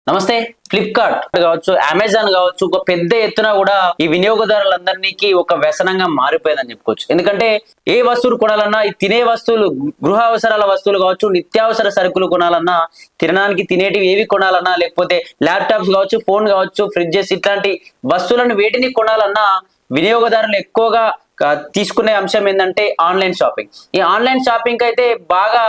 నమస్తే. ఫ్లిప్కార్ట్ కావచ్చు, అమెజాన్ కావచ్చు, ఒక పెద్ద ఎత్తున కూడా ఈ వినియోగదారులందరికీ ఒక వ్యసనంగా మారిపోయిందని చెప్పుకోవచ్చు. ఎందుకంటే ఏ వస్తువులు కొనాలన్నా, ఈ తినే వస్తువులు, గృహ అవసరాల వస్తువులు కావచ్చు, నిత్యావసర సరుకులు కొనాలన్నా, తినడానికి తినేటివి ఏవి కొనాలన్నా, లేకపోతే ల్యాప్టాప్స్ కావచ్చు, ఫోన్ కావచ్చు, ఫ్రిడ్జెస్ ఇట్లాంటి వస్తువులను వేటిని కొనాలన్నా వినియోగదారులు ఎక్కువగా తీసుకునే అంశం ఏంటంటే ఆన్లైన్ షాపింగ్. ఈ ఆన్లైన్ షాపింగ్ అయితే బాగా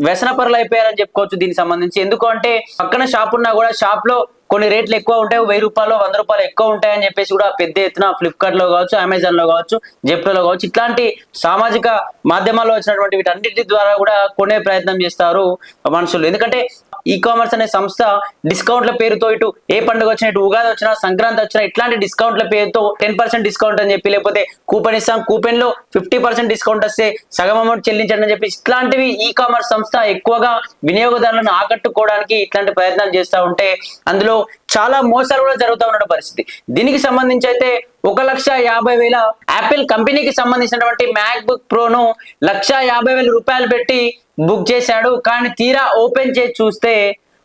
వ్యసనపరులు అయిపోయారని చెప్పుకోవచ్చు దీనికి సంబంధించి. ఎందుకు అంటే పక్కన షాప్ ఉన్నా కూడా షాప్ లో కొన్ని రేట్లు ఎక్కువ ఉంటాయి, 1000 రూపాయలు 100 రూపాయలు ఎక్కువ ఉంటాయని చెప్పేసి కూడా పెద్ద ఎత్తున ఫ్లిప్కార్ట్ లో కావచ్చు, అమెజాన్ లో కావచ్చు, జెప్టోలో కావచ్చు, ఇట్లాంటి సామాజిక మాధ్యమాల్లో వచ్చినటువంటి వీటన్నిటి ద్వారా కూడా కొనే ప్రయత్నం చేస్తారు మనుషులు. ఎందుకంటే ఈ కామర్స్ అనే సంస్థ డిస్కౌంట్ల పేరుతో ఇటు ఏ పండుగ వచ్చినా, ఇటు ఉగాది వచ్చినా, సంక్రాంతి వచ్చినా ఇట్లాంటి డిస్కౌంట్ల పేరుతో 10% డిస్కౌంట్ అని చెప్పి, లేకపోతే కూపన్ ఇస్తాం, కూపన్ లో 50% డిస్కౌంట్ వస్తే సగం అమౌంట్ చెల్లించండి అని చెప్పి ఇట్లాంటివి ఈ కామర్స్ సంస్థ ఎక్కువగా వినియోగదారులను ఆకట్టుకోవడానికి ఇట్లాంటి ప్రయత్నాలు చేస్తూ ఉంటే అందులో చాలా మోసాలు కూడా జరుగుతూ ఉన్న పరిస్థితి. దీనికి సంబంధించి అయితే 1,50,000 యాపిల్ కంపెనీకి సంబంధించినటువంటి మ్యాక్ బుక్ ప్రోను 1,50,000 రూపాయలు పెట్టి బుక్ చేశాడు. కానీ తీరా ఓపెన్ చేసి చూస్తే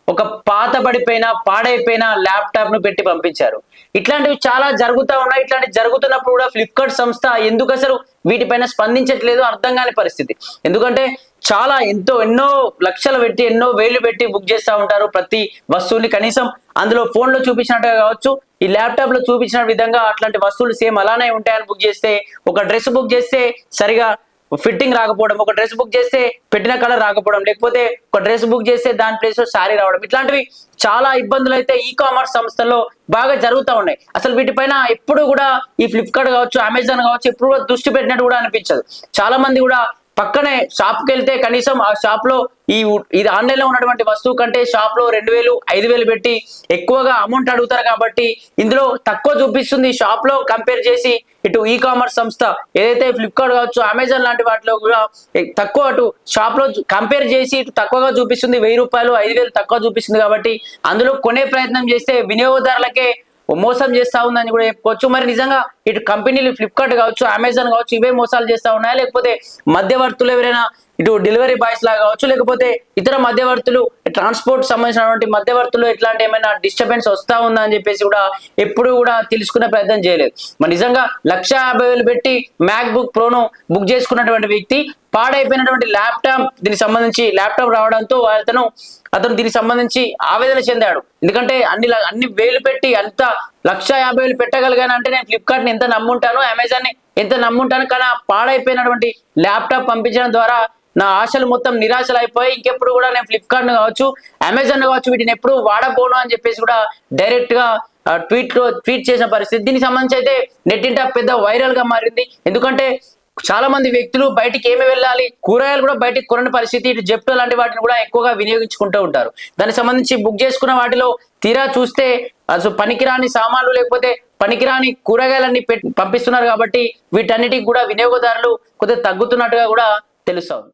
ఒక పాత పడిపోయిన పాడైపోయిన ల్యాప్టాప్ ను పెట్టి పంపించారు. ఇట్లాంటివి చాలా జరుగుతూ ఉన్నాయి. ఇట్లాంటివి జరుగుతున్నప్పుడు కూడా ఫ్లిప్కార్ట్ సంస్థ ఎందుకు అసలు వీటిపైన స్పందించట్లేదు అర్థం కాని పరిస్థితి. ఎందుకంటే చాలా ఎన్నో లక్షలు పెట్టి, ఎన్నో వేలు పెట్టి బుక్ చేస్తూ ఉంటారు ప్రతి వస్తువుని. కనీసం అందులో ఫోన్ లో చూపించినట్టుగా కావచ్చు, ఈ ల్యాప్టాప్ లో చూపించిన విధంగా అట్లాంటి వస్తువులు సేమ్ అలానే ఉంటాయని బుక్ చేస్తే, ఒక డ్రెస్ బుక్ చేస్తే సరిగా ఫిట్టింగ్ రాకపోవడం, ఒక డ్రెస్ బుక్ చేస్తే పెట్టిన కలర్ రాకపోవడం, లేకపోతే ఒక డ్రెస్ బుక్ చేస్తే దాని ప్లేస్ లో శారీ రావడం, ఇట్లాంటివి చాలా ఇబ్బందులు అయితే ఈ కామర్స్ సంస్థల్లో బాగా జరుగుతూ ఉన్నాయి. అసలు వీటిపైన ఎప్పుడు కూడా ఈ ఫ్లిప్కార్ట్ కావచ్చు, అమెజాన్ కావచ్చు ఎప్పుడు కూడా దృష్టి పెట్టినట్టు కూడా అనిపించదు. చాలా మంది కూడా పక్కనే షాప్కి వెళ్తే కనీసం ఆ షాప్ లో ఇది ఆన్లైన్ లో ఉన్నటువంటి వస్తువు కంటే షాప్ లో 2,000, 5,000 పెట్టి ఎక్కువగా అమౌంట్ అడుగుతారు. కాబట్టి ఇందులో తక్కువ చూపిస్తుంది షాప్ లో కంపేర్ చేసి. ఇటు ఈ కామర్స్ సంస్థ ఏదైతే ఫ్లిప్కార్ట్ కావచ్చు, అమెజాన్ లాంటి వాటిలో కూడా తక్కువ అటు షాప్ లో కంపేర్ చేసి ఇటు తక్కువగా చూపిస్తుంది, 1000 రూపాయలు 5,000 తక్కువ చూపిస్తుంది. కాబట్టి అందులో కొనే ప్రయత్నం చేస్తే వినియోగదారులకే మోసం చేస్తా ఉందని కూడా చెప్పుకోవచ్చు. మరి నిజంగా ఇటు కంపెనీలు ఫ్లిప్కార్ట్ కావచ్చు, అమెజాన్ కావచ్చు ఇవే మోసాలు చేస్తా ఉన్నాయా, లేకపోతే మధ్యవర్తులు ఎవరైనా ఇటు డెలివరీ బాయ్స్ లాగా కావచ్చు, లేకపోతే ఇతర మధ్యవర్తులు ట్రాన్స్పోర్ట్ సంబంధించినటువంటి మధ్యవర్తులు ఇట్లాంటి ఏమైనా డిస్టర్బెన్స్ వస్తా ఉందా అని చెప్పేసి కూడా ఎప్పుడు కూడా తెలుసుకునే ప్రయత్నం చేయలేదు. మరి నిజంగా 1,50,000 పెట్టి మ్యాక్ బుక్ ప్రోను బుక్ చేసుకున్నటువంటి వ్యక్తి పాడైపోయినటువంటి ల్యాప్టాప్, దీనికి సంబంధించి ల్యాప్టాప్ రావడంతో అతను దీనికి సంబంధించి ఆవేదన చెందాడు. ఎందుకంటే అన్ని వేలు పెట్టి అంత 1,50,000 పెట్టగలిగాను అంటే నేను ఫ్లిప్కార్ట్ ని ఎంత నమ్ముంటాను, అమెజాన్ ని ఎంత నమ్ముంటాను. కానీ పాడైపోయినటువంటి ల్యాప్టాప్ పంపించడం ద్వారా నా ఆశలు మొత్తం నిరాశలు అయిపోయి ఇంకెప్పుడు కూడా నేను ఫ్లిప్కార్ట్ ను కావచ్చు, అమెజాన్ కావచ్చు వీటిని ఎప్పుడు వాడబోను అని చెప్పేసి కూడా డైరెక్ట్ గా ట్వీట్ చేసిన పరిస్థితి. దీనికి సంబంధించి అయితే నెట్టింట పెద్ద వైరల్ గా మారింది. ఎందుకంటే చాలా మంది వ్యక్తులు బయటికి ఏమి వెళ్ళాలి, కూరగాయలు కూడా బయటికి కొనని పరిస్థితి. ఇటు జెప్టో లాంటి వాటిని కూడా ఎక్కువగా వినియోగించుకుంటూ ఉంటారు. దానికి సంబంధించి బుక్ చేసుకున్న వాటిలో తీరా చూస్తే అసలు పనికిరాని సామాన్లు, లేకపోతే పనికిరాని కూరగాయలన్నీ పంపిస్తున్నారు. కాబట్టి వీటన్నిటికి కూడా వినియోగదారులు కొద్దిగా తగ్గుతున్నట్టుగా కూడా తెలుస్తుంది.